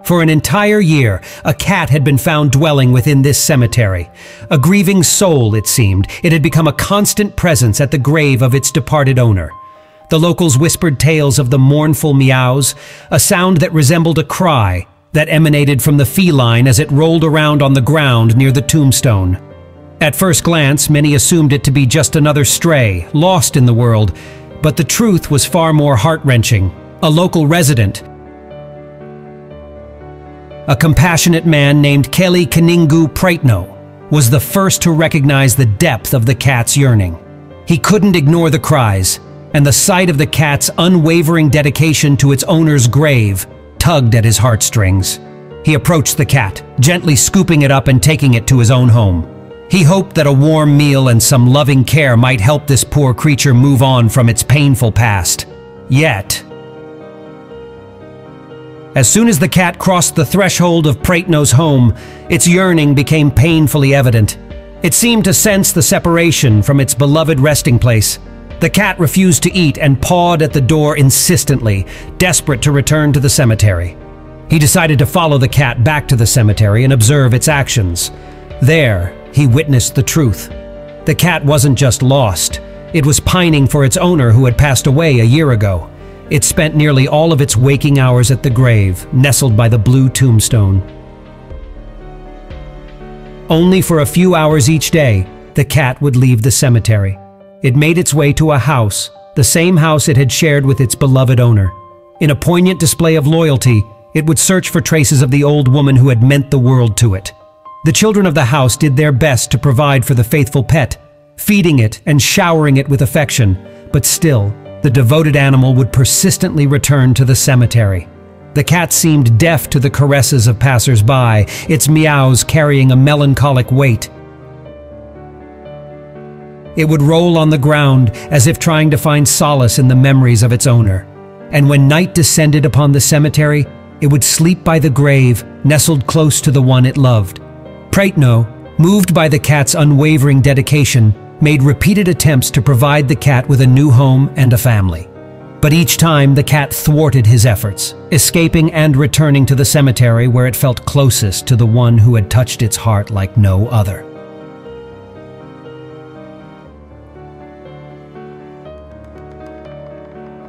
For an entire year, a cat had been found dwelling within this cemetery. A grieving soul, it seemed. It had become a constant presence at the grave of its departed owner. The locals whispered tales of the mournful meows, a sound that resembled a cry that emanated from the feline as it rolled around on the ground near the tombstone. At first glance, many assumed it to be just another stray, lost in the world, but the truth was far more heart-wrenching. A local resident, a compassionate man named Kelly Kaningu Praitno, was the first to recognize the depth of the cat's yearning. He couldn't ignore the cries, and the sight of the cat's unwavering dedication to its owner's grave tugged at his heartstrings. He approached the cat, gently scooping it up and taking it to his own home. He hoped that a warm meal and some loving care might help this poor creature move on from its painful past. Yet, as soon as the cat crossed the threshold of Praitno's home, its yearning became painfully evident. It seemed to sense the separation from its beloved resting place. The cat refused to eat and pawed at the door insistently, desperate to return to the cemetery. He decided to follow the cat back to the cemetery and observe its actions. There, he witnessed the truth. The cat wasn't just lost. It was pining for its owner who had passed away a year ago. It spent nearly all of its waking hours at the grave, nestled by the blue tombstone. Only for a few hours each day, the cat would leave the cemetery. It made its way to a house, the same house it had shared with its beloved owner. In a poignant display of loyalty, it would search for traces of the old woman who had meant the world to it. The children of the house did their best to provide for the faithful pet, feeding it and showering it with affection, but still, the devoted animal would persistently return to the cemetery. The cat seemed deaf to the caresses of passers-by, its meows carrying a melancholic weight. It would roll on the ground as if trying to find solace in the memories of its owner. And when night descended upon the cemetery, it would sleep by the grave, nestled close to the one it loved. Praitno, moved by the cat's unwavering dedication, made repeated attempts to provide the cat with a new home and a family. But each time, the cat thwarted his efforts, escaping and returning to the cemetery where it felt closest to the one who had touched its heart like no other.